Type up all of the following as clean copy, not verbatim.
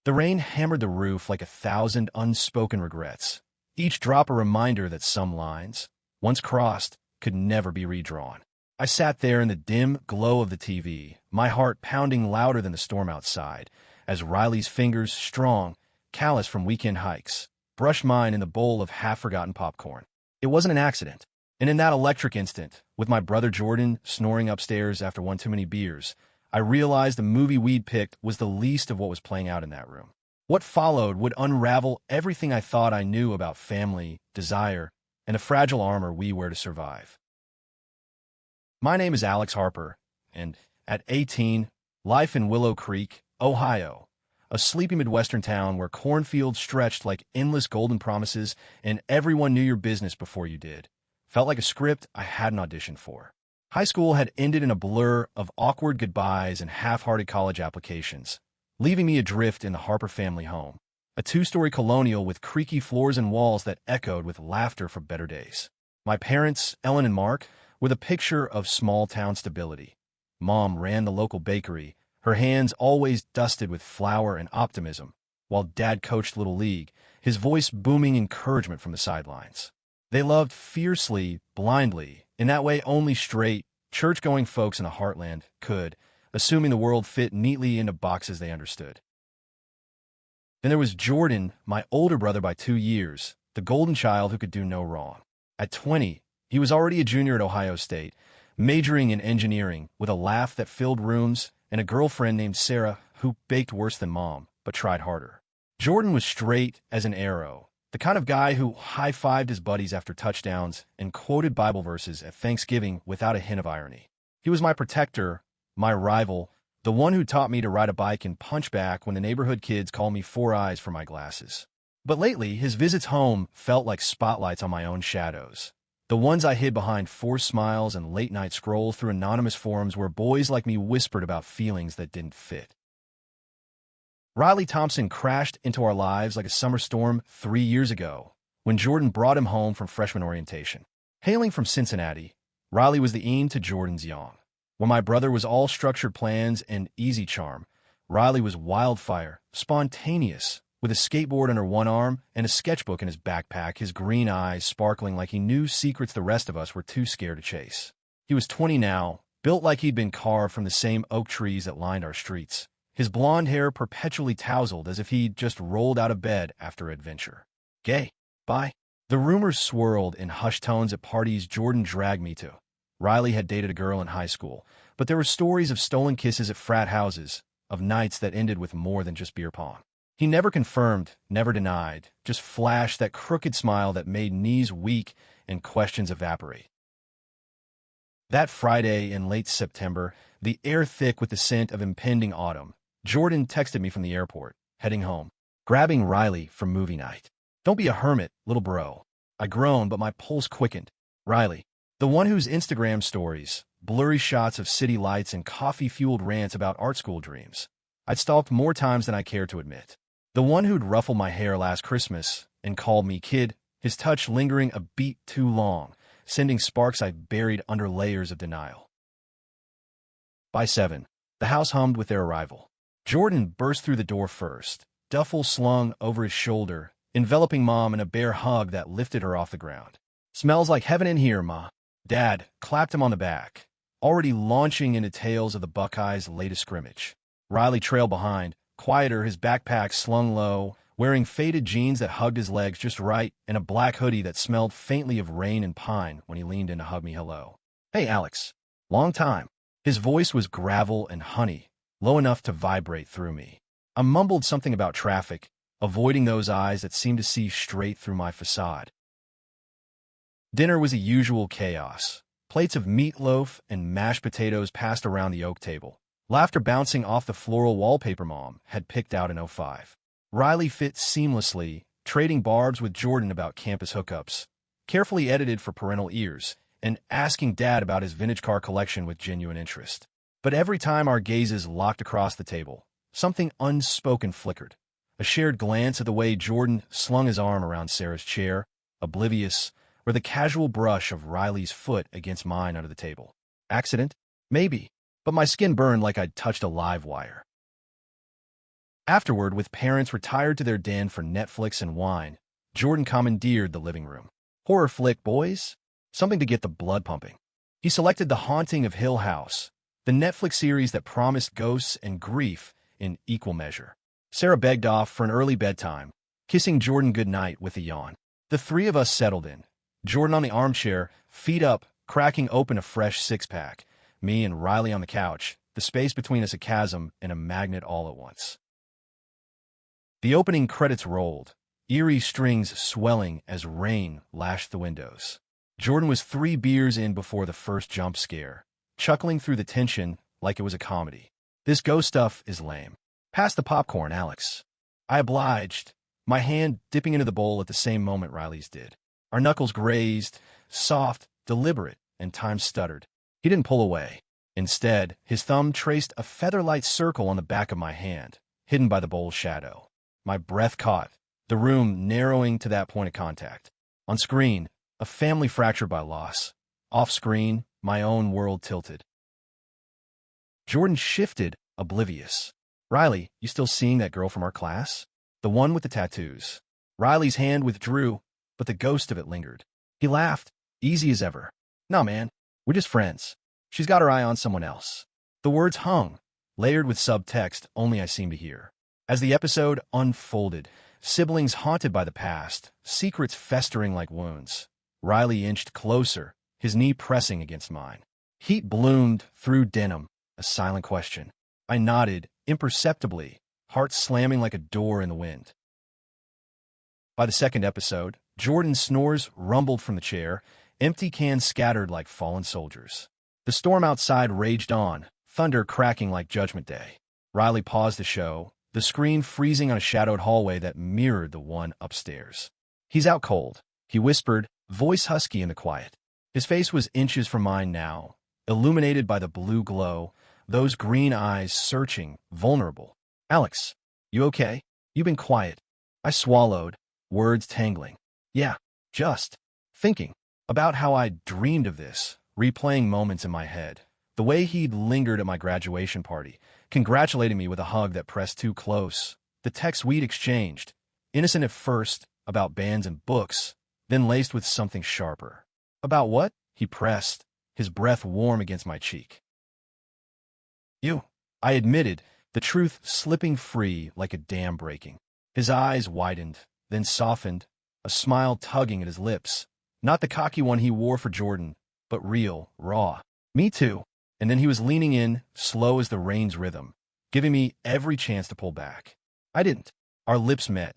The rain hammered the roof like 1,000 unspoken regrets, each drop a reminder that some lines, once crossed, could never be redrawn. I sat there in the dim glow of the TV, my heart pounding louder than the storm outside, as Riley's fingers, strong, callous from weekend hikes, brushed mine in the bowl of half-forgotten popcorn. It wasn't an accident. And in that electric instant, with my brother Jordan snoring upstairs after one too many beers, I realized the movie we'd picked was the least of what was playing out in that room. What followed would unravel everything I thought I knew about family, desire, and the fragile armor we wear to survive. My name is Alex Harper, and at 18, life in Willow Creek, Ohio, a sleepy Midwestern town where cornfields stretched like endless golden promises and everyone knew your business before you did, felt like a script I hadn't auditioned for. High school had ended in a blur of awkward goodbyes and half-hearted college applications, leaving me adrift in the Harper family home, a two-story colonial with creaky floors and walls that echoed with laughter for better days. My parents, Ellen and Mark, were the picture of small-town stability. Mom ran the local bakery, her hands always dusted with flour and optimism, while Dad coached Little League, his voice booming encouragement from the sidelines. They loved fiercely, blindly, in that way only straight, church-going folks in the heartland could, assuming the world fit neatly into boxes they understood. Then there was Jordan, my older brother by 2 years, the golden child who could do no wrong. At 20, he was already a junior at Ohio State, majoring in engineering, with a laugh that filled rooms and a girlfriend named Sarah who baked worse than Mom, but tried harder. Jordan was straight as an arrow, the kind of guy who high-fived his buddies after touchdowns and quoted Bible verses at Thanksgiving without a hint of irony. He was my protector, my rival, the one who taught me to ride a bike and punch back when the neighborhood kids called me Four Eyes for my glasses. But lately, his visits home felt like spotlights on my own shadows. The ones I hid behind forced smiles and late-night scrolls through anonymous forums where boys like me whispered about feelings that didn't fit. Riley Thompson crashed into our lives like a summer storm 3 years ago, when Jordan brought him home from freshman orientation. Hailing from Cincinnati, Riley was the aim to Jordan's yawn. When my brother was all structured plans and easy charm, Riley was wildfire, spontaneous, with a skateboard under one arm and a sketchbook in his backpack, his green eyes sparkling like he knew secrets the rest of us were too scared to chase. He was 20 now, built like he'd been carved from the same oak trees that lined our streets, his blonde hair perpetually tousled as if he'd just rolled out of bed after adventure. Gay. Bye. The rumors swirled in hushed tones at parties Jordan dragged me to. Riley had dated a girl in high school, but there were stories of stolen kisses at frat houses, of nights that ended with more than just beer pong. He never confirmed, never denied, just flashed that crooked smile that made knees weak and questions evaporate. That Friday in late September, the air thick with the scent of impending autumn, Jordan texted me from the airport, heading home, grabbing Riley for movie night. "Don't be a hermit, little bro." I groaned, but my pulse quickened. Riley, the one whose Instagram stories, blurry shots of city lights and coffee-fueled rants about art school dreams, I'd stalked more times than I cared to admit. The one who'd ruffled my hair last Christmas and called me kid, his touch lingering a beat too long, sending sparks I buried under layers of denial. By 7, the house hummed with their arrival. Jordan burst through the door first, duffel slung over his shoulder, enveloping Mom in a bear hug that lifted her off the ground. "Smells like heaven in here, Ma." Dad clapped him on the back, already launching into tales of the Buckeyes' latest scrimmage. Riley trailed behind, quieter, his backpack slung low, wearing faded jeans that hugged his legs just right and a black hoodie that smelled faintly of rain and pine when he leaned in to hug me hello. "Hey, Alex. Long time." His voice was gravel and honey, low enough to vibrate through me. I mumbled something about traffic, avoiding those eyes that seemed to see straight through my facade. Dinner was a usual chaos. Plates of meatloaf and mashed potatoes passed around the oak table, laughter bouncing off the floral wallpaper Mom had picked out in '05. Riley fit seamlessly, trading barbs with Jordan about campus hookups, carefully edited for parental ears, and asking Dad about his vintage car collection with genuine interest. But every time our gazes locked across the table, something unspoken flickered. A shared glance at the way Jordan slung his arm around Sarah's chair, oblivious, or the casual brush of Riley's foot against mine under the table. Accident? Maybe. But my skin burned like I'd touched a live wire. Afterward, with parents retired to their den for Netflix and wine, Jordan commandeered the living room. Horror flick, boys? Something to get the blood pumping. He selected The Haunting of Hill House, the Netflix series that promised ghosts and grief in equal measure. Sarah begged off for an early bedtime, kissing Jordan goodnight with a yawn. The three of us settled in. Jordan on the armchair, feet up, cracking open a fresh six-pack. Me and Riley on the couch, the space between us a chasm and a magnet all at once. The opening credits rolled, eerie strings swelling as rain lashed the windows. Jordan was 3 beers in before the first jump scare, chuckling through the tension like it was a comedy. This ghost stuff is lame. Pass the popcorn, Alex. I obliged, my hand dipping into the bowl at the same moment Riley's did. Our knuckles grazed, soft, deliberate, and time stuttered. He didn't pull away. Instead, his thumb traced a feather-light circle on the back of my hand, hidden by the bowl's shadow. My breath caught, the room narrowing to that point of contact. On screen, a family fractured by loss. Off-screen, my own world tilted. Jordan shifted, oblivious. Riley, you still seeing that girl from our class? The one with the tattoos. Riley's hand withdrew, but the ghost of it lingered. He laughed, easy as ever. Nah, man, we're just friends. She's got her eye on someone else. The words hung, layered with subtext only I seemed to hear. As the episode unfolded, siblings haunted by the past, secrets festering like wounds. Riley inched closer, his knee pressing against mine. Heat bloomed through denim, a silent question. I nodded, imperceptibly, heart slamming like a door in the wind. By the second episode, Jordan's snores rumbled from the chair, empty cans scattered like fallen soldiers. The storm outside raged on, thunder cracking like Judgment Day. Riley paused the show, the screen freezing on a shadowed hallway that mirrored the one upstairs. He's out cold, he whispered, voice husky in the quiet. His face was inches from mine now, illuminated by the blue glow, those green eyes searching, vulnerable. Alex, you okay? You've been quiet. I swallowed, words tangling. Yeah, just thinking about how I dreamed of this, replaying moments in my head. The way he'd lingered at my graduation party, congratulating me with a hug that pressed too close. The texts we'd exchanged, innocent at first, about bands and books, then laced with something sharper. About what? He pressed, his breath warm against my cheek. You, I admitted, the truth slipping free like a dam breaking. His eyes widened, then softened, a smile tugging at his lips. Not the cocky one he wore for Jordan, but real, raw. Me too. And then he was leaning in, slow as the rain's rhythm, giving me every chance to pull back. I didn't. Our lips met,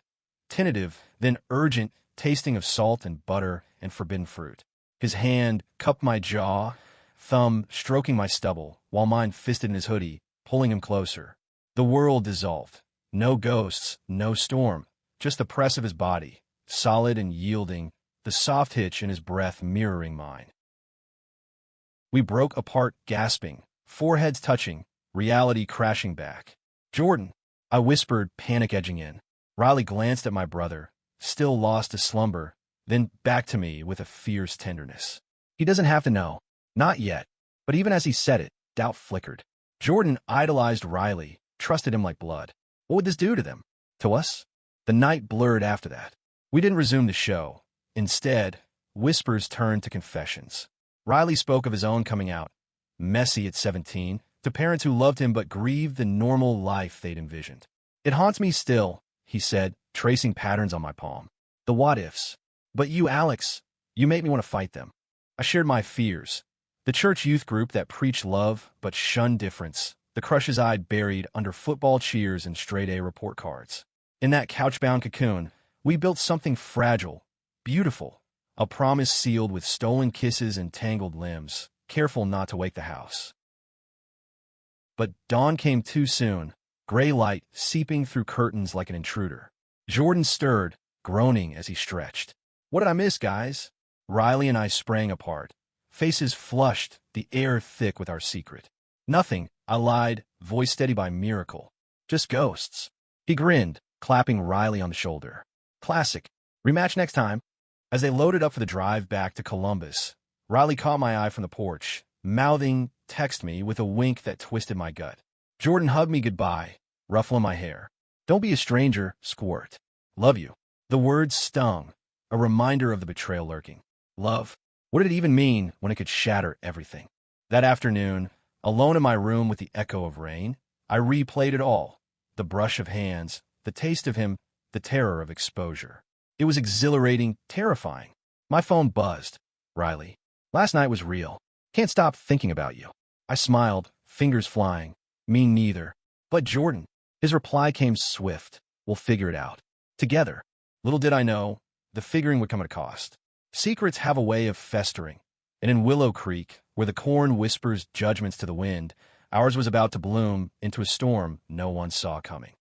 tentative, then urgent, tasting of salt and butter and forbidden fruit. His hand cupped my jaw, thumb stroking my stubble, while mine fisted in his hoodie, pulling him closer. The world dissolved. No ghosts, no storm, just the press of his body, solid and yielding, the soft hitch in his breath mirroring mine. We broke apart gasping, foreheads touching, reality crashing back. Jordan, I whispered, panic edging in. Riley glanced at my brother, still lost to slumber, then back to me with a fierce tenderness. He doesn't have to know. Not yet. But even as he said it, doubt flickered. Jordan idolized Riley, trusted him like blood. What would this do to them? To us? The night blurred after that. We didn't resume the show. Instead, whispers turned to confessions. Riley spoke of his own coming out, messy at 17, to parents who loved him but grieved the normal life they'd envisioned. It haunts me still, he said, tracing patterns on my palm. The what-ifs. But you, Alex, you make me want to fight them. I shared my fears. The church youth group that preached love but shunned difference. The crushes I'd buried under football cheers and straight-A report cards. In that couch-bound cocoon, we built something fragile, beautiful. A promise sealed with stolen kisses and tangled limbs, careful not to wake the house. But dawn came too soon, gray light seeping through curtains like an intruder. Jordan stirred, groaning as he stretched. What did I miss, guys? Riley and I sprang apart, faces flushed, the air thick with our secret. Nothing, I lied, voice steady by miracle. Just ghosts. He grinned, clapping Riley on the shoulder. Classic. Rematch next time. As they loaded up for the drive back to Columbus, Riley caught my eye from the porch, mouthing, text me with a wink that twisted my gut. Jordan hugged me goodbye, ruffling my hair. Don't be a stranger, squirt. Love you. The words stung, a reminder of the betrayal lurking. Love. What did it even mean when it could shatter everything? That afternoon, alone in my room with the echo of rain, I replayed it all. The brush of hands, the taste of him, the terror of exposure. It was exhilarating, terrifying. My phone buzzed. Riley. Last night was real. Can't stop thinking about you. I smiled, fingers flying. Me neither. But Jordan. His reply came swift. We'll figure it out. Together. Little did I know, the figuring would come at a cost. Secrets have a way of festering. And in Willow Creek, where the corn whispers judgments to the wind, ours was about to bloom into a storm no one saw coming.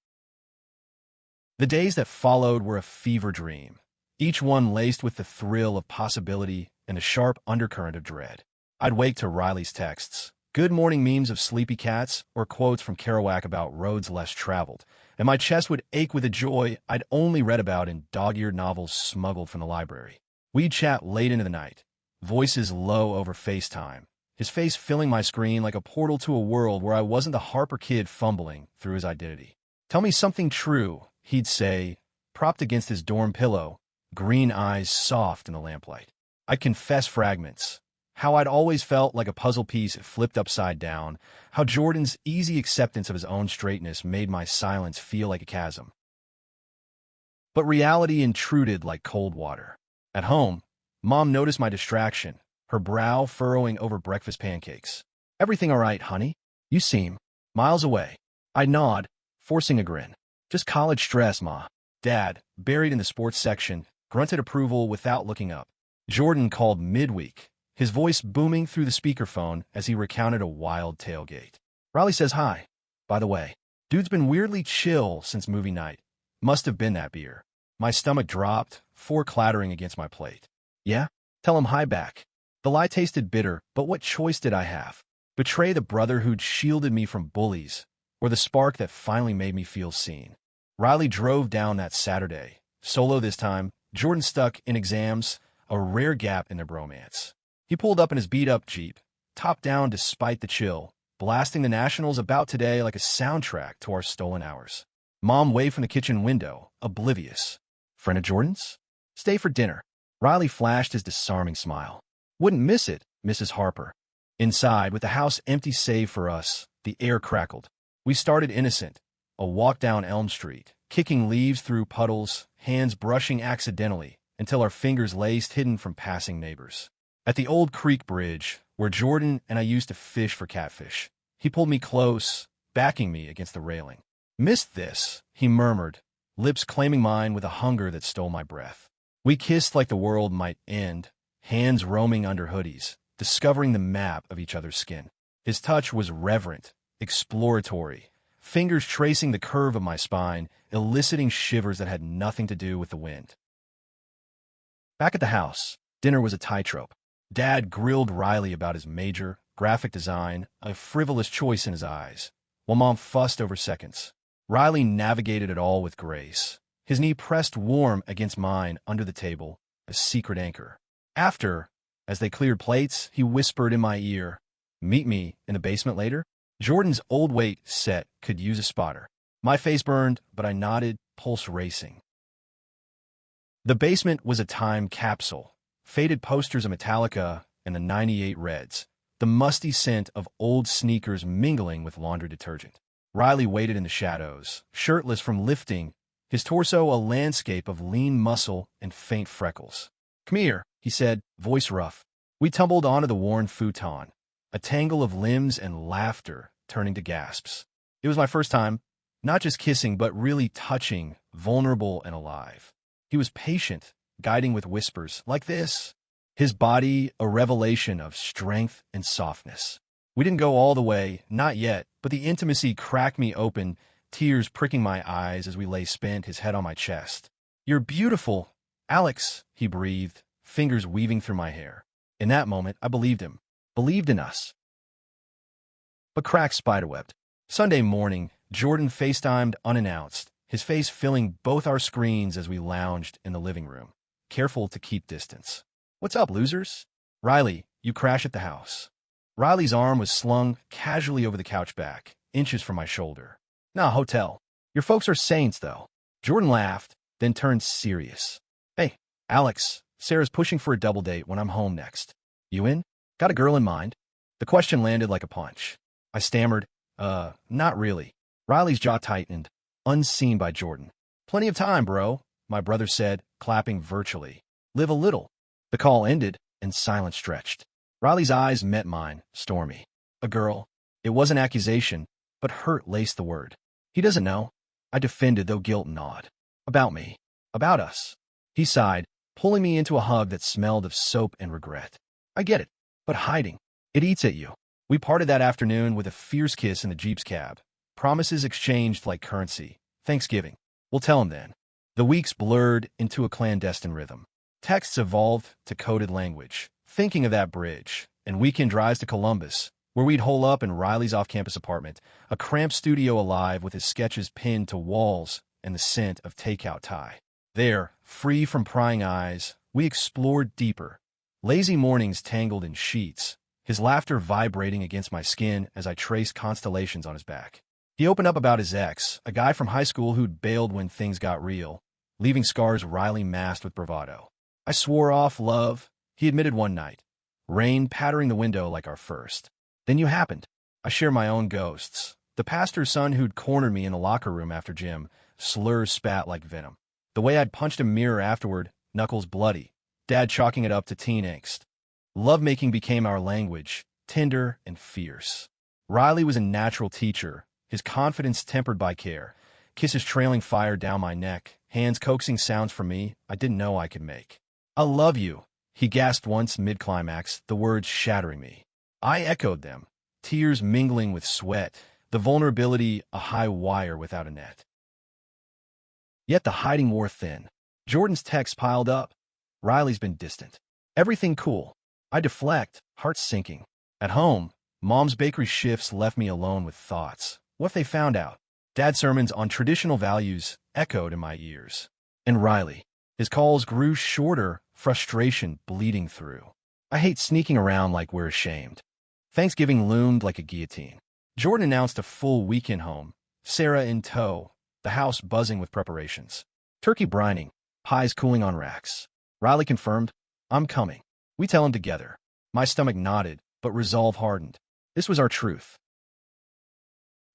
The days that followed were a fever dream, each one laced with the thrill of possibility and a sharp undercurrent of dread. I'd wake to Riley's texts, good morning memes of sleepy cats, or quotes from Kerouac about roads less traveled, and my chest would ache with a joy I'd only read about in dog-eared novels smuggled from the library. We'd chat late into the night, voices low over FaceTime, his face filling my screen like a portal to a world where I wasn't the Harper kid fumbling through his identity. Tell me something true, he'd say, propped against his dorm pillow, green eyes soft in the lamplight. I'd confess fragments, how I'd always felt like a puzzle piece flipped upside down, how Jordan's easy acceptance of his own straightness made my silence feel like a chasm. But reality intruded like cold water. At home, Mom noticed my distraction, her brow furrowing over breakfast pancakes. Everything all right, honey? You seem miles away. I nod, forcing a grin. Just college stress, Ma. Dad, buried in the sports section, grunted approval without looking up. Jordan called midweek, his voice booming through the speakerphone as he recounted a wild tailgate. Riley says hi. By the way, dude's been weirdly chill since movie night. Must have been that beer. My stomach dropped, fork clattering against my plate. Yeah? Tell him hi back. The lie tasted bitter, but what choice did I have? Betray the brother who'd shielded me from bullies, or the spark that finally made me feel seen? Riley drove down that Saturday. Solo this time, Jordan stuck in exams, a rare gap in their bromance. He pulled up in his beat-up Jeep, top down despite the chill, blasting the Nationals about today like a soundtrack to our stolen hours. Mom waved from the kitchen window, oblivious. Friend of Jordan's? Stay for dinner. Riley flashed his disarming smile. Wouldn't miss it, Mrs. Harper. Inside, with the house empty save for us, the air crackled. We started innocent, a walk down Elm Street, kicking leaves through puddles, hands brushing accidentally, until our fingers laced hidden from passing neighbors. At the old creek bridge, where Jordan and I used to fish for catfish, he pulled me close, backing me against the railing. Missed this, he murmured, lips claiming mine with a hunger that stole my breath. We kissed like the world might end, hands roaming under hoodies, discovering the map of each other's skin. His touch was reverent, exploratory, fingers tracing the curve of my spine, eliciting shivers that had nothing to do with the wind. Back at the house, dinner was a tightrope. Dad grilled Riley about his major, graphic design, a frivolous choice in his eyes, while Mom fussed over seconds. Riley navigated it all with grace, his knee pressed warm against mine under the table, a secret anchor. After, as they cleared plates, he whispered in my ear, "Meet me in the basement later?" Jordan's old weight set could use a spotter. My face burned, but I nodded, pulse racing. The basement was a time capsule. Faded posters of Metallica and the '98 Reds, the musty scent of old sneakers mingling with laundry detergent. Riley waited in the shadows, shirtless from lifting, his torso a landscape of lean muscle and faint freckles. "Come here," he said, voice rough. We tumbled onto the worn futon, a tangle of limbs and laughter turning to gasps. It was my first time, not just kissing, but really touching, vulnerable and alive. He was patient, guiding with whispers like this. His body a revelation of strength and softness. We didn't go all the way, not yet, but the intimacy cracked me open, tears pricking my eyes as we lay spent, his head on my chest. "You're beautiful, Alex," he breathed, fingers weaving through my hair. In that moment, I believed him, believed in us. But cracks spiderwebbed. Sunday morning, Jordan FaceTimed unannounced, his face filling both our screens as we lounged in the living room, careful to keep distance. "What's up, losers?" "Riley, you crash at the house." Riley's arm was slung casually over the couch back, inches from my shoulder. "Nah, hotel." Your folks are saints, though. Jordan laughed, then turned serious. Hey, Alex, Sarah's pushing for a double date when I'm home next. You in? Got a girl in mind? The question landed like a punch. I stammered, not really. Riley's jaw tightened, unseen by Jordan. Plenty of time, bro, my brother said, clapping virtually. Live a little. The call ended, and silence stretched. Riley's eyes met mine, stormy. A girl. It was an accusation, but hurt laced the word. He doesn't know. I defended, though guilt gnawed. About me. About us. He sighed, pulling me into a hug that smelled of soap and regret. I get it. But hiding. It eats at you. We parted that afternoon with a fierce kiss in the Jeep's cab. Promises exchanged like currency. Thanksgiving. We'll tell him then. The weeks blurred into a clandestine rhythm. Texts evolved to coded language. Thinking of that bridge, and weekend drives to Columbus, where we'd hole up in Riley's off-campus apartment, a cramped studio alive with his sketches pinned to walls and the scent of takeout Thai. There, free from prying eyes, we explored deeper. Lazy mornings tangled in sheets, his laughter vibrating against my skin as I traced constellations on his back. He opened up about his ex, a guy from high school who'd bailed when things got real, leaving scars Riley masked with bravado. I swore off love, he admitted one night, rain pattering the window like our first. Then you happened. I share my own ghosts. The pastor's son who'd cornered me in the locker room after gym, slurs spat like venom. The way I'd punched a mirror afterward, knuckles bloody, Dad chalking it up to teen angst. Lovemaking became our language, tender and fierce. Riley was a natural teacher, his confidence tempered by care, kisses trailing fire down my neck, hands coaxing sounds from me I didn't know I could make. I love you, he gasped once mid-climax, the words shattering me. I echoed them, tears mingling with sweat, the vulnerability a high wire without a net. Yet the hiding wore thin. Jordan's texts piled up. Riley's been distant. Everything cool. I deflect, heart sinking. At home, Mom's bakery shifts left me alone with thoughts. What if they found out? Dad's sermons on traditional values echoed in my ears. And Riley. His calls grew shorter, frustration bleeding through. I hate sneaking around like we're ashamed. Thanksgiving loomed like a guillotine. Jordan announced a full weekend home, Sarah in tow, the house buzzing with preparations. Turkey brining, pies cooling on racks. Riley confirmed, I'm coming. We tell him together. My stomach nodded, but resolve hardened. This was our truth.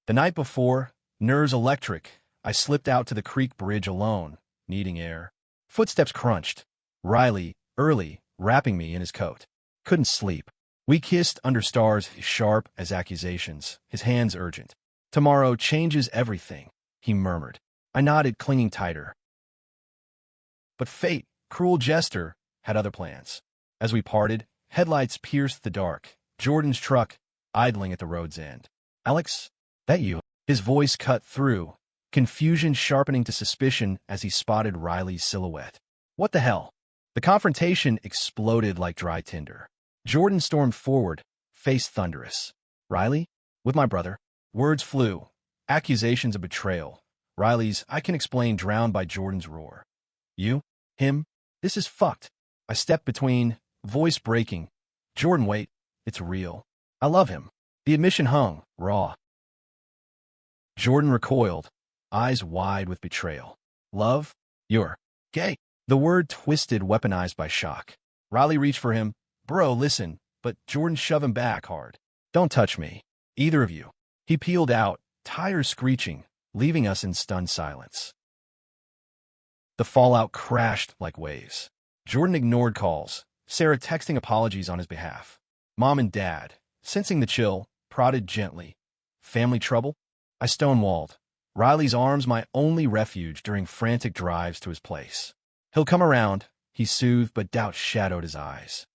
The night before, nerves electric, I slipped out to the creek bridge alone, needing air. Footsteps crunched. Riley, early, wrapping me in his coat. Couldn't sleep. We kissed under stars sharp as accusations, his hands urgent. Tomorrow changes everything, he murmured. I nodded, clinging tighter. But fate, cruel jester, had other plans. As we parted, headlights pierced the dark, Jordan's truck idling at the road's end. Alex, that you? His voice cut through, confusion sharpening to suspicion as he spotted Riley's silhouette. What the hell? The confrontation exploded like dry tinder. Jordan stormed forward, face thunderous. Riley? With my brother. Words flew. Accusations of betrayal. Riley's I can explain drowned by Jordan's roar. You? Him? This is fucked. I stepped between, voice breaking. Jordan, wait. It's real. I love him. The admission hung, raw. Jordan recoiled, eyes wide with betrayal. Love? You're gay. The word twisted, weaponized by shock. Riley reached for him. Bro, listen, but Jordan shoved him back hard. Don't touch me. Either of you. He peeled out, tires screeching, leaving us in stunned silence. The fallout crashed like waves. Jordan ignored calls, Sarah texting apologies on his behalf. Mom and Dad, sensing the chill, prodded gently. Family trouble? I stonewalled. Riley's arms my only refuge during frantic drives to his place. He'll come around, he soothed, but doubt shadowed his eyes.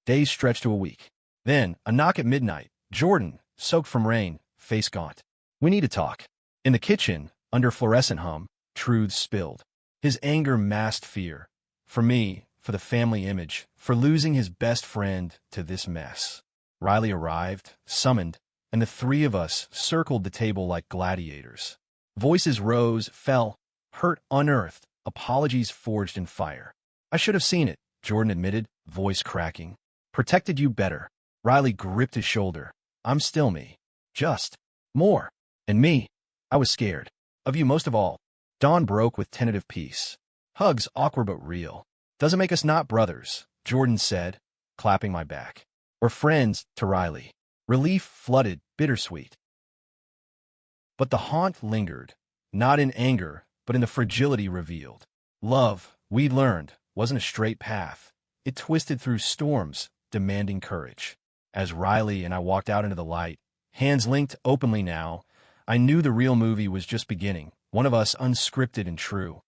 Days stretched to a week. Then, a knock at midnight. Jordan, soaked from rain, face gaunt. We need to talk. In the kitchen, under fluorescent hum, truths spilled. His anger masked fear. For me, for the family image, for losing his best friend to this mess. Riley arrived, summoned, and the three of us circled the table like gladiators. Voices rose, fell, hurt unearthed, apologies forged in fire. I should have seen it, Jordan admitted, voice cracking. Protected you better. Riley gripped his shoulder. I'm still me. Just more. And me. I was scared. Of you most of all. Dawn broke with tentative peace. Hugs, awkward but real. Doesn't make us not brothers, Jordan said, clapping my back. We're friends, to Riley. Relief flooded, bittersweet. But the haunt lingered, not in anger, but in the fragility revealed. Love, we learned, wasn't a straight path. It twisted through storms, demanding courage. As Riley and I walked out into the light, hands linked openly now, I knew the real movie was just beginning, one of us unscripted and true.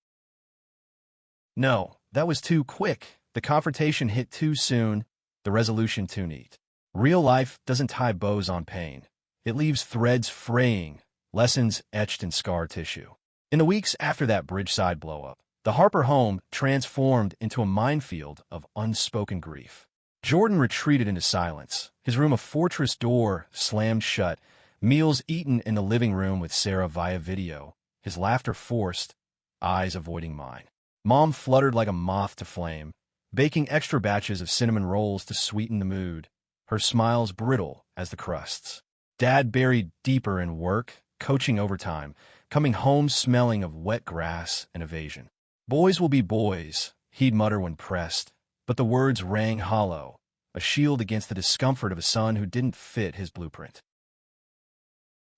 No, that was too quick. The confrontation hit too soon, the resolution too neat. Real life doesn't tie bows on pain. It leaves threads fraying, lessons etched in scar tissue. In the weeks after that bridgeside blow-up, the Harper home transformed into a minefield of unspoken grief. Jordan retreated into silence, his room a fortress door slammed shut, meals eaten in the living room with Sarah via video, his laughter forced, eyes avoiding mine. Mom fluttered like a moth to flame, baking extra batches of cinnamon rolls to sweeten the mood, her smiles brittle as the crusts. Dad buried deeper in work, coaching overtime, coming home smelling of wet grass and evasion. Boys will be boys, he'd mutter when pressed, but the words rang hollow, a shield against the discomfort of a son who didn't fit his blueprint.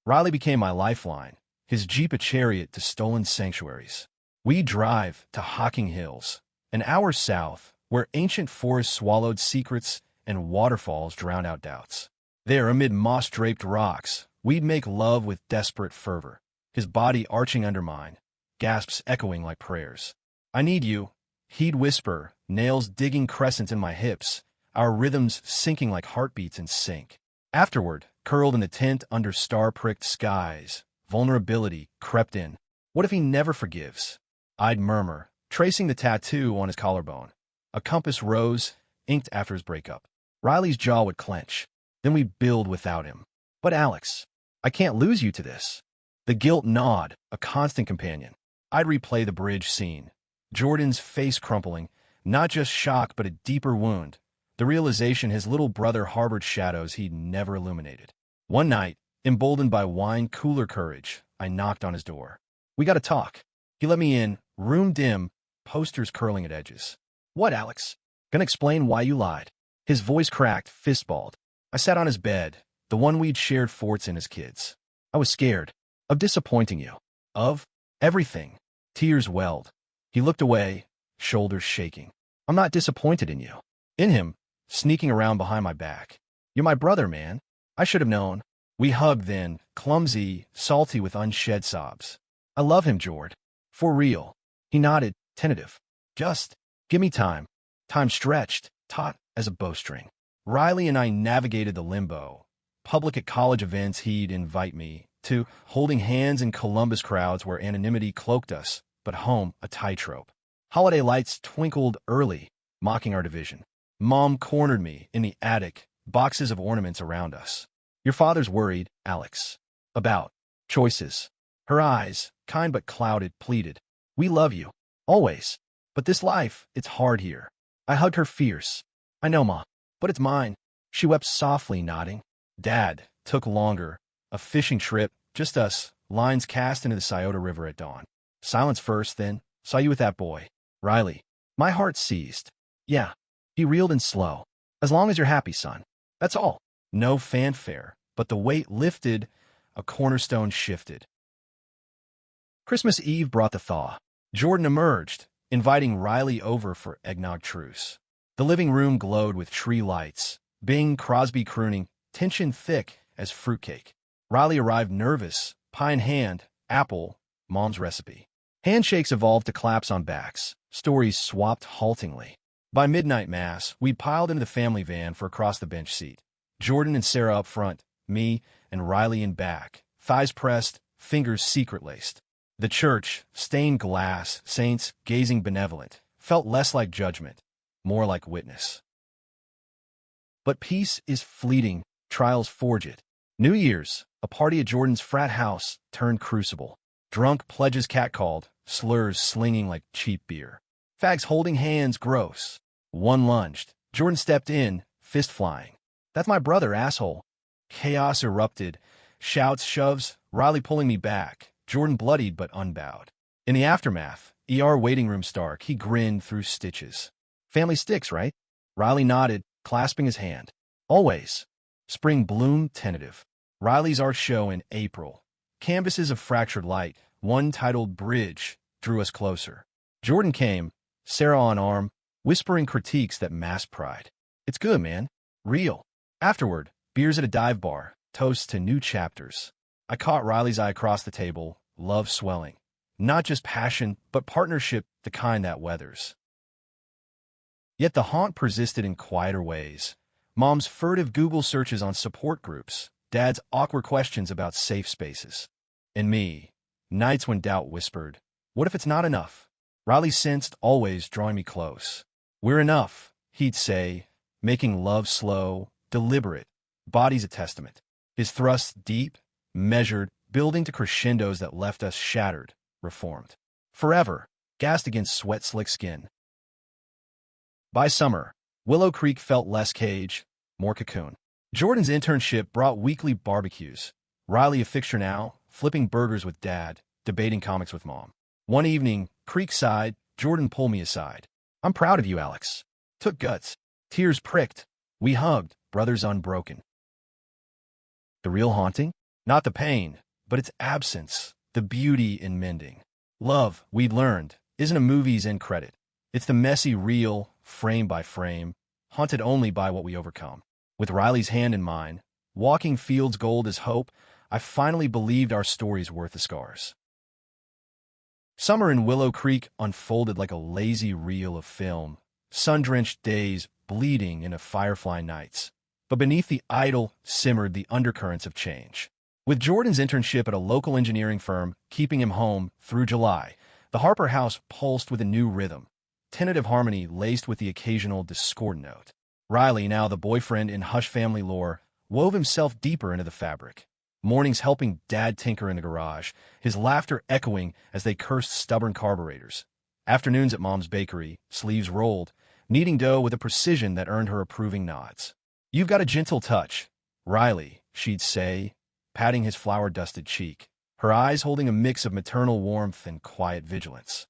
Riley became my lifeline, his Jeep a chariot to stolen sanctuaries. We'd drive to Hocking Hills, an hour south, where ancient forests swallowed secrets and waterfalls drowned out doubts. There, amid moss-draped rocks, we'd make love with desperate fervor, his body arching under mine, gasps echoing like prayers. I need you, he'd whisper, nails digging crescents in my hips, our rhythms syncing like heartbeats in sync. Afterward, curled in the tent under star-pricked skies, vulnerability crept in. What if he never forgives? I'd murmur, tracing the tattoo on his collarbone. A compass rose, inked after his breakup. Riley's jaw would clench. Then we'd build without him. But Alex, I can't lose you to this. The guilt gnawed, a constant companion. I'd replay the bridge scene. Jordan's face crumpling, not just shock but a deeper wound. The realization his little brother harbored shadows he'd never illuminated. One night, emboldened by wine cooler courage, I knocked on his door. We gotta talk. He let me in, room dim, posters curling at edges. What, Alex? Gonna explain why you lied. His voice cracked, fist-balled. I sat on his bed, the one we'd shared forts in as kids. I was scared. Of disappointing you. Of everything. Tears welled. He looked away, shoulders shaking. I'm not disappointed in you. In him, sneaking around behind my back. You're my brother, man. I should have known. We hugged then, clumsy, salty with unshed sobs. I love him, Jord. For real. He nodded, tentative. Just give me time. Time stretched, taut as a bowstring. Riley and I navigated the limbo. Public at college events he'd invite me to, holding hands in Columbus crowds where anonymity cloaked us, but home a tightrope. Holiday lights twinkled early, mocking our division. Mom cornered me in the attic, boxes of ornaments around us. Your father's worried, Alex. About choices. Her eyes, kind but clouded, pleaded. We love you. Always. But this life, it's hard here. I hugged her fierce. I know, Ma. But it's mine. She wept softly, nodding. Dad took longer. A fishing trip, just us, lines cast into the Scioto River at dawn. Silence first, then, saw you with that boy. Riley. My heart seized. Yeah. He reeled in slow. As long as you're happy, son. That's all. No fanfare, but the weight lifted, a cornerstone shifted. Christmas Eve brought the thaw. Jordan emerged, inviting Riley over for eggnog truce. The living room glowed with tree lights, Bing Crosby crooning, tension thick as fruitcake. Riley arrived nervous, pie in hand, apple, Mom's recipe. Handshakes evolved to claps on backs, stories swapped haltingly. By midnight mass, we'd piled into the family van for across-the-bench seat. Jordan and Sarah up front, me and Riley in back, thighs pressed, fingers secret-laced. The church, stained glass, saints gazing benevolent, felt less like judgment, more like witness. But peace is fleeting, trials forge it. New Year's, a party at Jordan's frat house, turned crucible. Drunk pledges catcalled, slurs slinging like cheap beer. Fags holding hands gross. One lunged. Jordan stepped in, fist flying. That's my brother, asshole. Chaos erupted. Shouts, shoves, Riley pulling me back. Jordan bloodied but unbowed. In the aftermath, ER waiting room Stark, he grinned through stitches. Family sticks, right? Riley nodded, clasping his hand. Always. Spring bloomed tentative. Riley's art show in April. Canvases of fractured light, one titled Bridge, drew us closer. Jordan came, Sarah on arm, whispering critiques that masked pride. It's good, man. Real. Afterward, beers at a dive bar, toasts to new chapters. I caught Riley's eye across the table, love swelling. Not just passion, but partnership, the kind that weathers. Yet the haunt persisted in quieter ways. Mom's furtive Google searches on support groups, Dad's awkward questions about safe spaces. And me, nights when doubt whispered, what if it's not enough? Riley sensed, always drawing me close. We're enough, he'd say, making love slow, deliberate, body's a testament. His thrusts deep, measured, building to crescendos that left us shattered, reformed. Forever, gassed against sweat-slick skin. By summer, Willow Creek felt less cage, more cocoon. Jordan's internship brought weekly barbecues. Riley a fixture now, flipping burgers with Dad, debating comics with Mom. One evening, Creekside, Jordan pulled me aside. I'm proud of you, Alex. Took guts. Tears pricked. We hugged, brothers unbroken. The real haunting? Not the pain, but its absence, the beauty in mending. Love, we'd learned, isn't a movie's end credit. It's the messy real, frame by frame, haunted only by what we overcome. With Riley's hand in mine, walking fields gold as hope, I finally believed our story's worth the scars. Summer in Willow Creek unfolded like a lazy reel of film, sun-drenched days bleeding into firefly nights. But beneath the idyll simmered the undercurrents of change. With Jordan's internship at a local engineering firm keeping him home through July, the Harper house pulsed with a new rhythm, tentative harmony laced with the occasional discordant note. Riley, now the boyfriend in Hush family lore, wove himself deeper into the fabric. Mornings helping Dad tinker in the garage, his laughter echoing as they cursed stubborn carburetors. Afternoons at Mom's bakery, sleeves rolled, kneading dough with a precision that earned her approving nods. You've got a gentle touch, Riley, she'd say, patting his flour-dusted cheek, her eyes holding a mix of maternal warmth and quiet vigilance.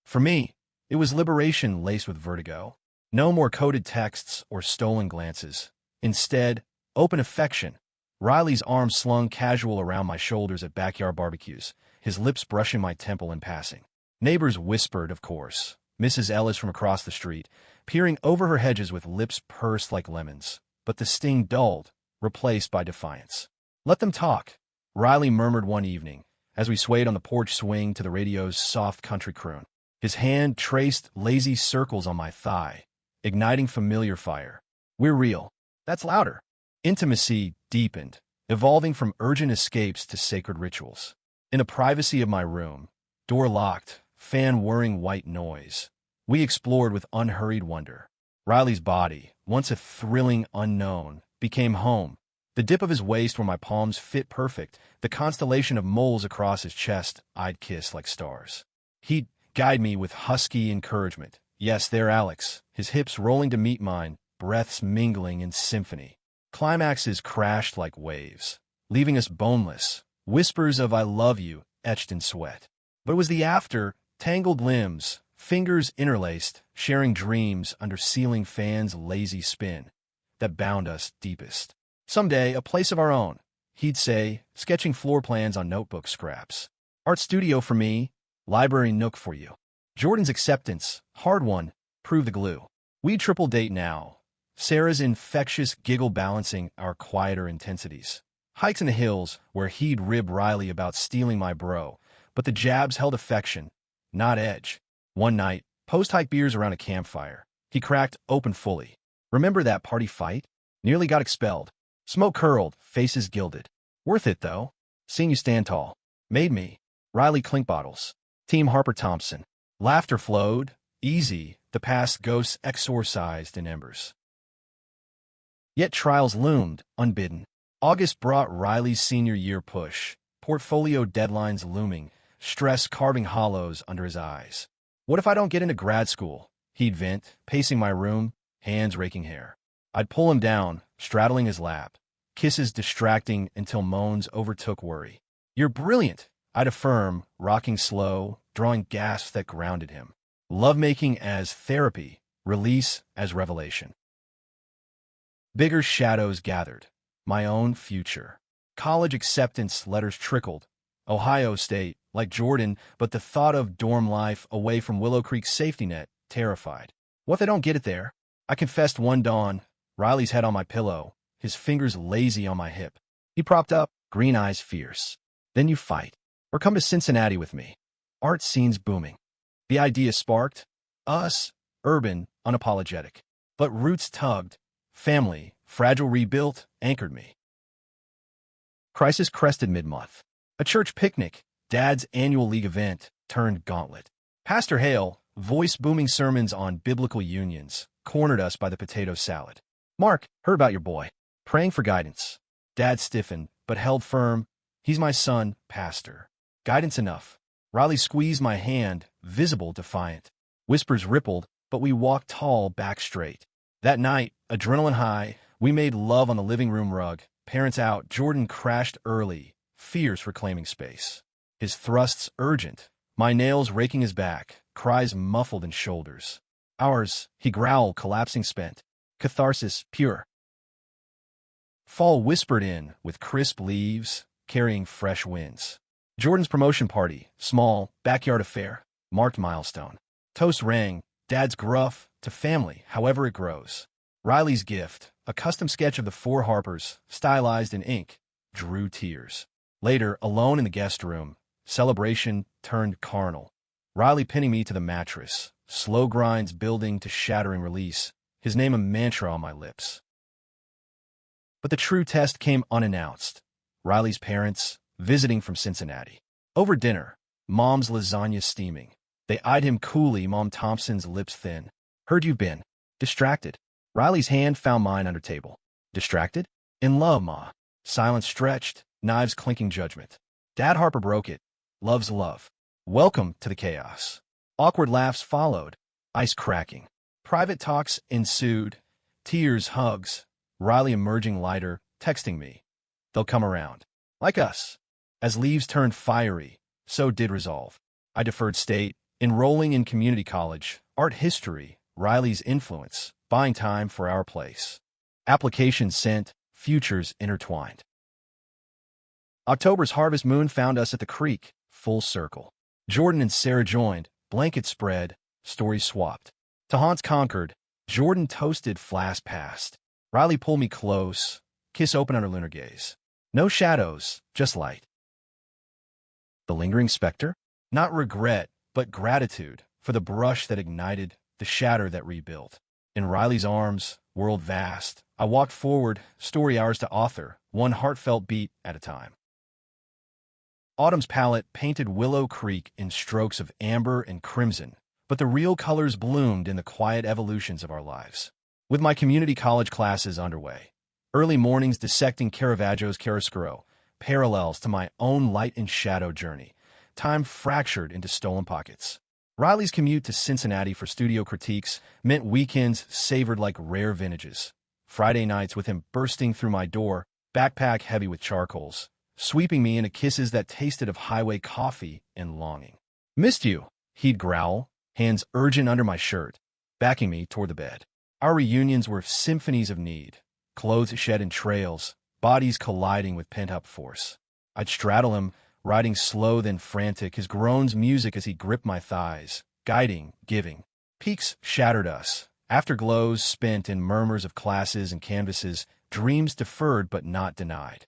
For me, it was liberation laced with vertigo. No more coded texts or stolen glances. Instead, open affection. Riley's arm slung casual around my shoulders at backyard barbecues, his lips brushing my temple in passing. Neighbors whispered, of course. Mrs. Ellis from across the street, peering over her hedges with lips pursed like lemons. But the sting dulled, replaced by defiance. Let them talk, Riley murmured one evening, as we swayed on the porch swing to the radio's soft country croon. His hand traced lazy circles on my thigh, igniting familiar fire. We're real. That's louder. Intimacy deepened, evolving from urgent escapes to sacred rituals. In the privacy of my room, door locked, fan whirring white noise, we explored with unhurried wonder. Riley's body, once a thrilling unknown, became home. The dip of his waist where my palms fit perfect, the constellation of moles across his chest I'd kiss like stars. He'd guide me with husky encouragement. Yes, there, Alex, his hips rolling to meet mine, breaths mingling in symphony. Climaxes crashed like waves, leaving us boneless, whispers of I love you etched in sweat. But it was the after, tangled limbs, fingers interlaced, sharing dreams under ceiling fans' lazy spin, that bound us deepest. Someday, a place of our own, he'd say, sketching floor plans on notebook scraps. Art studio for me, library nook for you. Jordan's acceptance, hard won, proved the glue. We'd triple date now. Sarah's infectious giggle balancing our quieter intensities. Hikes in the hills, where he'd rib Riley about stealing my bro, but the jabs held affection, not edge. One night, post-hike beers around a campfire, he cracked open fully. Remember that party fight? Nearly got expelled. Smoke curled, faces gilded. Worth it, though. Seeing you stand tall. Made me. Riley clink bottles. Team Harper Thompson. Laughter flowed. Easy, the past ghosts exorcised in embers. Yet trials loomed, unbidden. August brought Riley's senior year push, portfolio deadlines looming, stress carving hollows under his eyes. What if I don't get into grad school? He'd vent, pacing my room, hands raking hair. I'd pull him down, straddling his lap, kisses distracting until moans overtook worry. You're brilliant, I'd affirm, rocking slow, drawing gasps that grounded him. Lovemaking as therapy, release as revelation. Bigger shadows gathered. My own future. College acceptance letters trickled. Ohio State, like Jordan, but the thought of dorm life away from Willow Creek's safety net terrified. What if they don't get it there? I confessed one dawn, Riley's head on my pillow, his fingers lazy on my hip. He propped up, green eyes fierce. Then you fight. Or come to Cincinnati with me. Art scenes booming. The idea sparked. Us, urban, unapologetic. But roots tugged. Family, fragile rebuilt, anchored me. Crisis crested mid-month. A church picnic, Dad's annual league event, turned gauntlet. Pastor Hale, voice booming sermons on biblical unions, cornered us by the potato salad. Mark, heard about your boy. Praying for guidance. Dad stiffened, but held firm. He's my son, Pastor. Guidance enough. Riley squeezed my hand, visible defiant. Whispers rippled, but we walked tall, back straight. That night, adrenaline high, we made love on the living room rug. Parents out, Jordan crashed early, fierce for claiming space. His thrusts urgent, my nails raking his back, cries muffled in shoulders. Ours, he growled, collapsing spent. Catharsis pure. Fall whispered in, with crisp leaves, carrying fresh winds. Jordan's promotion party, small, backyard affair, marked milestone. Toast rang, Dad's gruff, to family, however it grows. Riley's gift, a custom sketch of the four Harpers, stylized in ink, drew tears. Later, alone in the guest room, celebration turned carnal. Riley pinning me to the mattress, slow grinds building to shattering release, his name a mantra on my lips. But the true test came unannounced. Riley's parents, visiting from Cincinnati. Over dinner, Mom's lasagna steaming. They eyed him coolly, Mom Thompson's lips thin. Heard you've been distracted. Riley's hand found mine under table. Distracted? In love, Ma. Silence stretched, knives clinking judgment. Dad Harper broke it. Love's love. Welcome to the chaos. Awkward laughs followed. Ice cracking. Private talks ensued. Tears, hugs. Riley emerging lighter, texting me. They'll come around. Like us. As leaves turned fiery, so did resolve. I deferred state, enrolling in community college, art history, Riley's influence, buying time for our place. Applications sent, futures intertwined. October's harvest moon found us at the creek, full circle. Jordan and Sarah joined, blanket spread, stories swapped. Tahans conquered, Jordan toasted, flask passed. Riley pulled me close, kiss open under lunar gaze. No shadows, just light. The lingering specter? Not regret, but gratitude for the brush that ignited, the shatter that rebuilt. In Riley's arms, world vast, I walked forward, story hours to author, one heartfelt beat at a time. Autumn's palette painted Willow Creek in strokes of amber and crimson, but the real colors bloomed in the quiet evolutions of our lives. With my community college classes underway, early mornings dissecting Caravaggio's chiaroscuro, parallels to my own light and shadow journey, time fractured into stolen pockets. Riley's commute to Cincinnati for studio critiques meant weekends savored like rare vintages. Friday nights with him bursting through my door, backpack heavy with charcoals, sweeping me into kisses that tasted of highway coffee and longing. Missed you, he'd growl, hands urgent under my shirt, backing me toward the bed. Our reunions were symphonies of need, clothes shed in trails, bodies colliding with pent-up force. I'd straddle him, riding slow then frantic, his groans music as he gripped my thighs, guiding, giving. Peaks shattered us, afterglows spent in murmurs of classes and canvases, dreams deferred but not denied.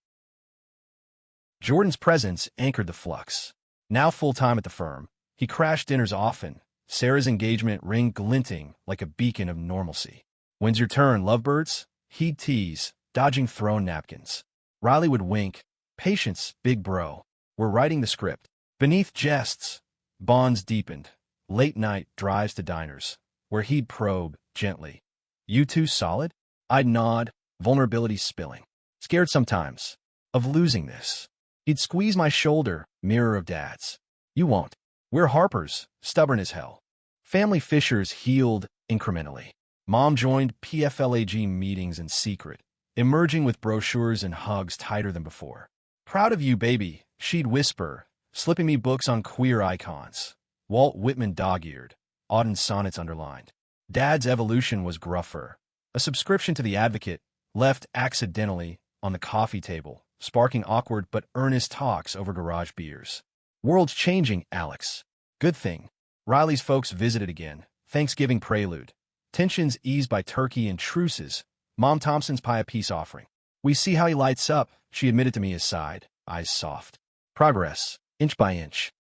Jordan's presence anchored the flux. Now full-time at the firm, he crashed dinners often, Sarah's engagement ring glinting like a beacon of normalcy. When's your turn, lovebirds? He'd tease, dodging thrown napkins. Riley would wink. Patience, big bro. We're writing the script. Beneath jests, bonds deepened. Late night drives to diners, where he'd probe, gently. You two solid? I'd nod, vulnerability spilling. Scared sometimes, of losing this. He'd squeeze my shoulder, mirror of dads. You won't. We're Harpers, stubborn as hell. Family fissures healed incrementally. Mom joined PFLAG meetings in secret, emerging with brochures and hugs tighter than before. Proud of you, baby, she'd whisper, slipping me books on queer icons. Walt Whitman dog-eared, Auden sonnets underlined. Dad's evolution was gruffer. A subscription to The Advocate, left accidentally on the coffee table, sparking awkward but earnest talks over garage beers. World's changing, Alex. Good thing. Riley's folks visited again. Thanksgiving prelude. Tensions eased by turkey and truces. Mom Thompson's pie a peace offering. We see how he lights up, she admitted to me aside, eyes soft. Progress, inch by inch.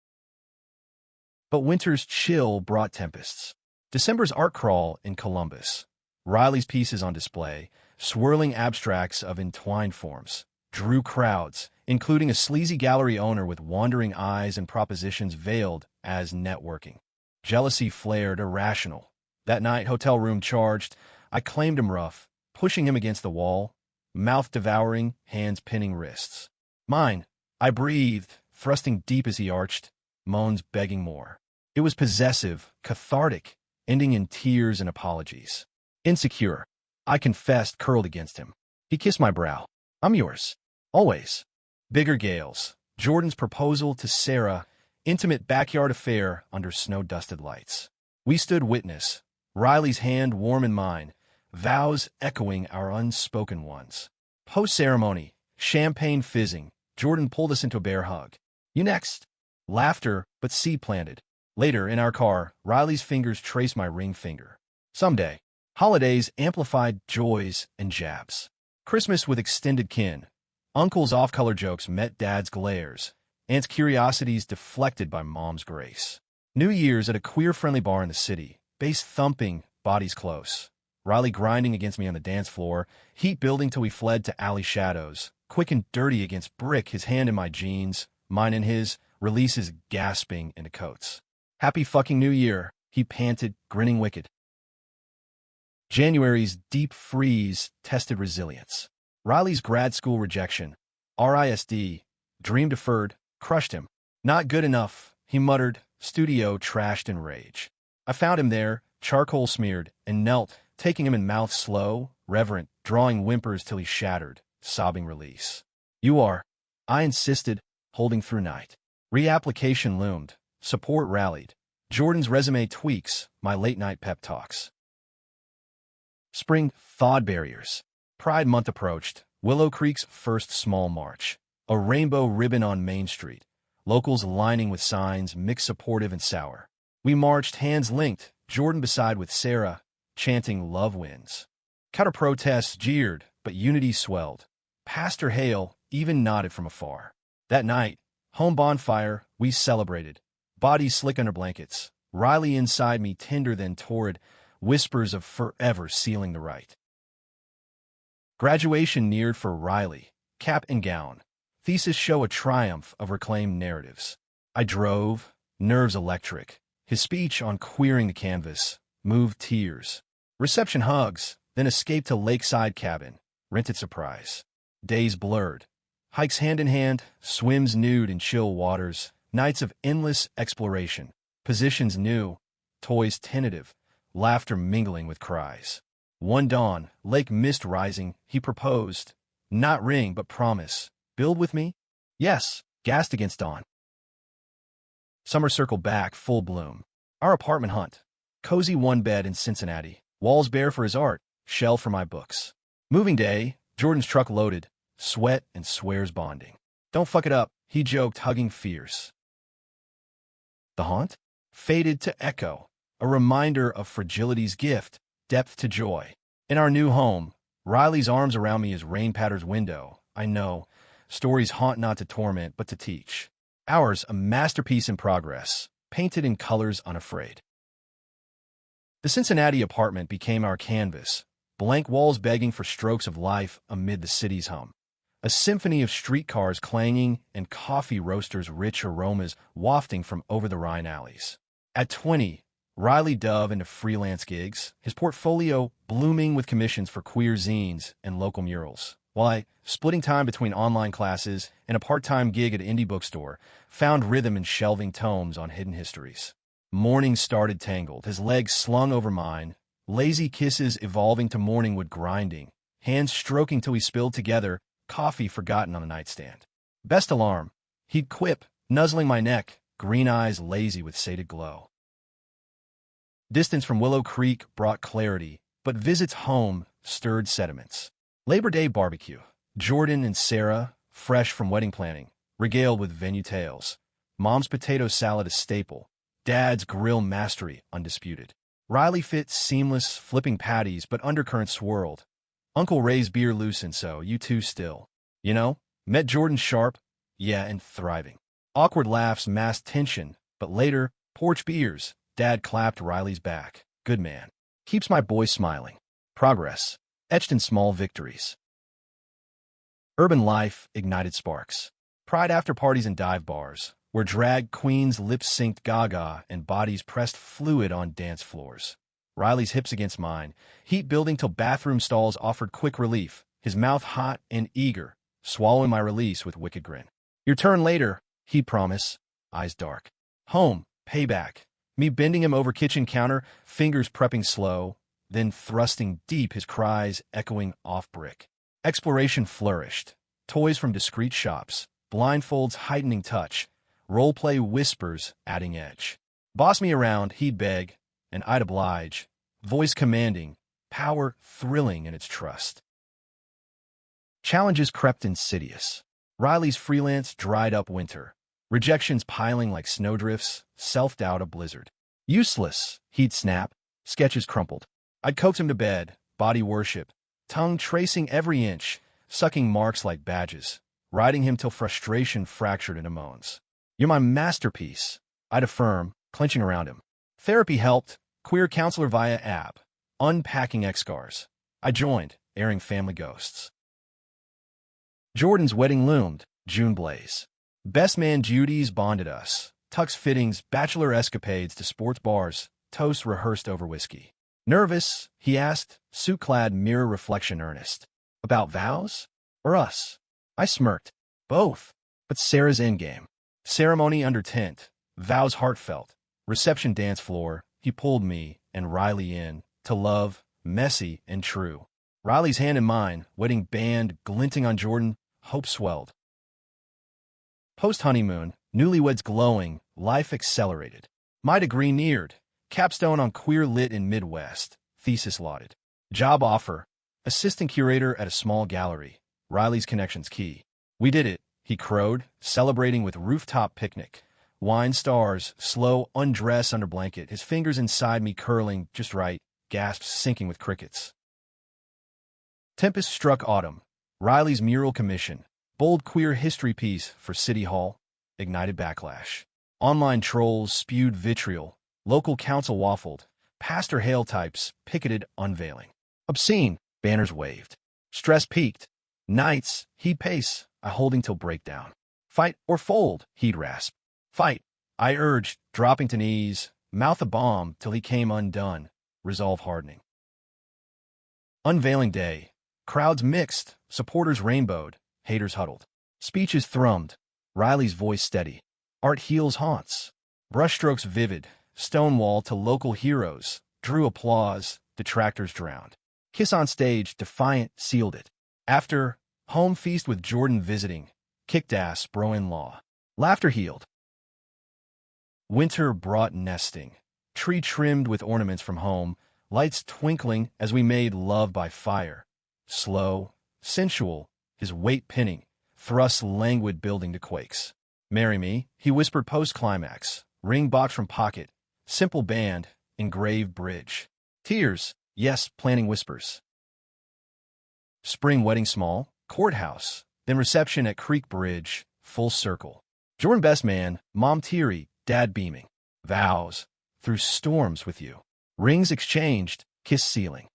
But winter's chill brought tempests. December's art crawl in Columbus. Riley's pieces on display, swirling abstracts of entwined forms, drew crowds, including a sleazy gallery owner with wandering eyes and propositions veiled as networking. Jealousy flared irrational. That night, hotel room charged, I claimed him rough, pushing him against the wall, mouth devouring, hands pinning wrists. Mine, I breathed, thrusting deep as he arched, moans begging more. It was possessive, cathartic, ending in tears and apologies. Insecure, I confessed, curled against him. He kissed my brow. I'm yours. Always. Bigger gales. Jordan's proposal to Sarah, intimate backyard affair under snow-dusted lights. We stood witness, Riley's hand warm in mine, vows echoing our unspoken ones. Post-ceremony, champagne fizzing, Jordan pulled us into a bear hug. You next. Laughter, but seed planted. Later, in our car, Riley's fingers traced my ring finger. Someday. Holidays amplified joys and jabs. Christmas with extended kin. Uncle's off-color jokes met Dad's glares. Aunt's curiosities deflected by Mom's grace. New Year's at a queer-friendly bar in the city. Bass thumping, bodies close. Riley grinding against me on the dance floor. Heat building till we fled to alley shadows. Quick and dirty against brick, his hand in my jeans, mine in his, releases gasping into coats. Happy fucking New Year, he panted, grinning wicked. January's deep freeze tested resilience. Riley's grad school rejection, RISD, dream deferred, crushed him. Not good enough, he muttered, studio trashed in rage. I found him there, charcoal smeared, and knelt, taking him in mouth slow, reverent, drawing whimpers till he shattered, sobbing release. You are, I insisted, holding through night. Reapplication loomed, support rallied. Jordan's resume tweaks, my late-night pep talks. Spring thawed barriers. Pride Month approached, Willow Creek's first small march. A rainbow ribbon on Main Street. Locals lining with signs, mixed supportive and sour. We marched, hands linked, Jordan beside with Sarah, chanting Love Wins. Counter protests jeered, but unity swelled. Pastor Hale even nodded from afar. That night, home bonfire, we celebrated. Bodies slick under blankets. Riley inside me tender than torrid, whispers of forever sealing the right. Graduation neared for Riley, cap and gown. Thesis show a triumph of reclaimed narratives. I drove, nerves electric. His speech on queering the canvas moved tears. Reception hugs, then escape to lakeside cabin, rented surprise. Days blurred. Hikes hand in hand, swims nude in chill waters, nights of endless exploration. Positions new, toys tentative, laughter mingling with cries. One dawn, lake mist rising, he proposed. Not ring, but promise. Build with me? Yes, gassed against dawn. Summer circled back, full bloom. Our apartment hunt. Cozy one bed in Cincinnati. Walls bare for his art, shelf for my books. Moving day, Jordan's truck loaded. Sweat and swears bonding. Don't fuck it up, he joked, hugging fierce. The haunt? Faded to echo. A reminder of fragility's gift, depth to joy. In our new home, Riley's arms around me as rain patters window. I know, stories haunt not to torment, but to teach. Ours, a masterpiece in progress, painted in colors unafraid. The Cincinnati apartment became our canvas, blank walls begging for strokes of life amid the city's hum. A symphony of streetcars clanging and coffee roasters' rich aromas wafting from over-the-Rhine alleys. At 20, Riley dove into freelance gigs, his portfolio blooming with commissions for queer zines and local murals. While I, splitting time between online classes and a part-time gig at an indie bookstore, found rhythm in shelving tomes on hidden histories. Morning started tangled, his legs slung over mine, lazy kisses evolving to morningwood grinding, hands stroking till we spilled together, coffee forgotten on the nightstand. Best alarm. he'd quip, nuzzling my neck, green eyes lazy with sated glow. Distance from Willow Creek brought clarity, but visits home stirred sediments. Labor Day barbecue. Jordan and Sarah, fresh from wedding planning, regaled with venue tales. Mom's potato salad a staple. Dad's grill mastery undisputed. Riley fit seamless, flipping patties, but undercurrent swirled. Uncle Ray's beer loosened, so you two still. You know, met Jordan sharp, yeah, and thriving. Awkward laughs masked tension, but later, porch beers. Dad clapped Riley's back. Good man. Keeps my boy smiling. Progress. Etched in small victories. Urban life ignited sparks. Pride after parties and dive bars, where drag queens lip-synced gaga and bodies pressed fluid on dance floors. Riley's hips against mine, heat building till bathroom stalls offered quick relief, his mouth hot and eager, swallowing my release with wicked grin. Your turn later, he'd promise, eyes dark. Home, payback. Me bending him over kitchen counter, fingers prepping slow, then thrusting deep, his cries echoing off brick. Exploration flourished. Toys from discreet shops, blindfolds heightening touch, role-play whispers adding edge. Boss me around, he'd beg, and I'd oblige. Voice commanding, power thrilling in its trust. Challenges crept insidious. Riley's freelance dried up winter. Rejections piling like snowdrifts, self-doubt a blizzard. Useless, he'd snap, sketches crumpled. I'd coax him to bed, body worship, tongue tracing every inch, sucking marks like badges, riding him till frustration fractured into moans. You're my masterpiece, I'd affirm, clenching around him. Therapy helped, queer counselor via app, unpacking ex-scars. I joined, airing family ghosts. Jordan's wedding loomed, June blaze. Best man duties bonded us. Tux fittings, bachelor escapades to sports bars, toasts rehearsed over whiskey. Nervous, he asked, suit-clad mirror reflection earnest. About vows? Or us? I smirked. Both. But Sarah's endgame. Ceremony under tent. Vows heartfelt. Reception dance floor. He pulled me and Riley in. To love, messy and true. Riley's hand in mine, wedding band glinting on Jordan, hope swelled. Post-honeymoon, newlyweds glowing, life accelerated. My degree neared. Capstone on queer lit in Midwest. Thesis lauded. Job offer. Assistant curator at a small gallery. Riley's connections key. We did it, he crowed, celebrating with rooftop picnic. Wine stars, slow undress under blanket, his fingers inside me curling just right, gasps sinking with crickets. Tempest struck autumn. Riley's mural commission. Bold queer history piece for City Hall. Ignited backlash. Online trolls spewed vitriol. Local council waffled. Pastor hail types picketed unveiling. Obscene. Banners waved. Stress peaked. Nights, he'd pace, I holding till breakdown. Fight or fold, he'd rasp. Fight, I urged, dropping to knees, mouth a bomb till he came undone, resolve hardening. Unveiling day. Crowds mixed, supporters rainbowed, haters huddled. Speeches thrummed, Riley's voice steady. Art heals haunts. Brushstrokes vivid, Stonewall to local heroes, drew applause, detractors drowned. Kiss on stage, defiant, sealed it. After, home feast with Jordan visiting, kicked ass, bro-in-law. Laughter healed. Winter brought nesting. Tree trimmed with ornaments from home, lights twinkling as we made love by fire. Slow, sensual, his weight pinning, thrusts languid building to quakes. Marry me, he whispered post-climax, ring box from pocket, simple band, engraved bridge. Tears, yes, planning whispers. Spring wedding small, courthouse, then reception at Creek Bridge, full circle. Jordan best man, mom teary, dad beaming. Vows, through storms with you. Rings exchanged, kiss ceiling.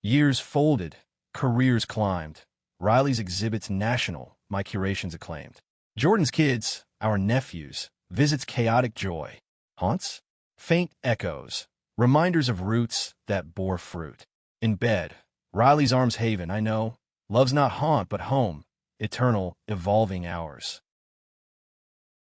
Years folded, careers climbed. Riley's exhibits national, my curations acclaimed. Jordan's kids, our nephews, visits chaotic joy. Haunts? Faint echoes, reminders of roots that bore fruit. In bed, Riley's arms haven, I know. Love's not haunt, but home. Eternal, evolving hours.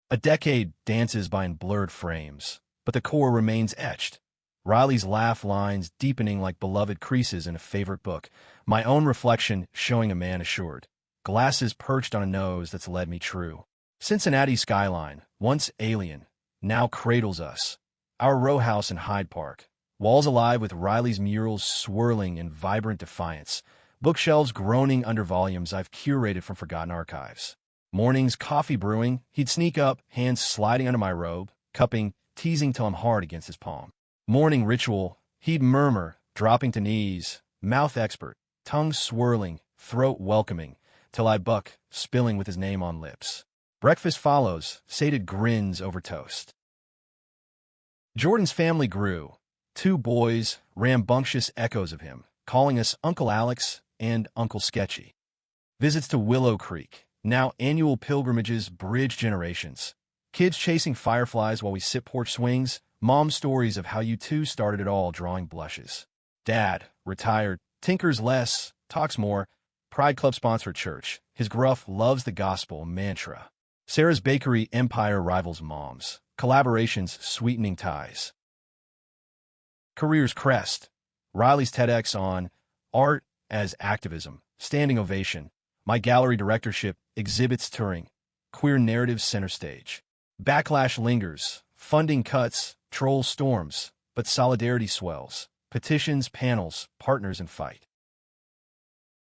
A decade dances by in blurred frames, but the core remains etched. Riley's laugh lines deepening like beloved creases in a favorite book. My own reflection showing a man assured. glasses perched on a nose that's led me true. Cincinnati skyline, once alien, now cradles us. Our row house in Hyde Park, walls alive with Riley's murals swirling in vibrant defiance, bookshelves groaning under volumes I've curated from forgotten archives. Mornings, coffee brewing, he'd sneak up, hands sliding under my robe, cupping, teasing till I'm hard against his palm. Morning ritual, he'd murmur, dropping to knees, mouth expert, tongue swirling, throat welcoming, till I buck, spilling with his name on lips. Breakfast follows, sated grins over toast. Jordan's family grew. 2 boys, rambunctious echoes of him, calling us Uncle Alex and Uncle Sketchy. Visits to Willow Creek, now annual pilgrimages bridge generations. Kids chasing fireflies while we sip porch swings, mom's stories of how you two started it all drawing blushes. Dad, retired, tinkers less, talks more, Pride Club sponsor at church, his gruff loves the gospel mantra. Sarah's bakery empire rivals mom's, collaborations sweetening ties. Career's crest, Riley's TEDx on art as activism, standing ovation, my gallery directorship, exhibits touring, queer narratives center stage. Backlash lingers, funding cuts, troll storms, but solidarity swells, petitions, panels, partners in fight.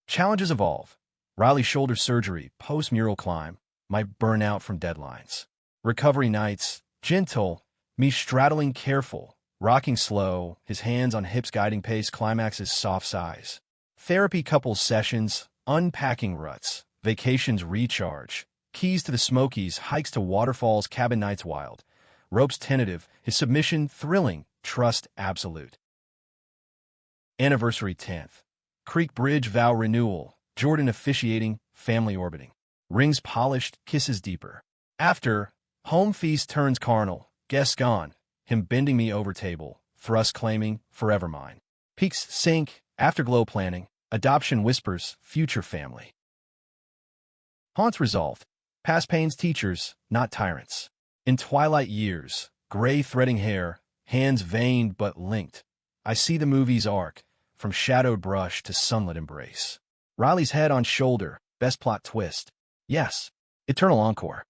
Challenges evolve, Riley's shoulder surgery, post-mural climb, my burnout from deadlines. Recovery nights, gentle, me straddling careful, rocking slow, his hands on hips guiding pace, climaxes soft sighs. Therapy couples sessions, unpacking ruts, vacations recharge, keys to the Smokies, hikes to waterfalls, cabin nights wild, ropes tentative, his submission thrilling, trust absolute. Anniversary 10th. Creek Bridge vow renewal, Jordan officiating, family orbiting. Rings polished, kisses deeper. After, home feast turns carnal, guests gone, him bending me over table, thrust claiming, forever mine. Peaks sink, afterglow planning, adoption whispers, future family. Haunts resolved, past pains teachers, not tyrants. In twilight years, gray threading hair, hands veined but linked, I see the movie's arc, from shadowed brush to sunlit embrace. Riley's head on shoulder, best plot twist. Yes, eternal encore.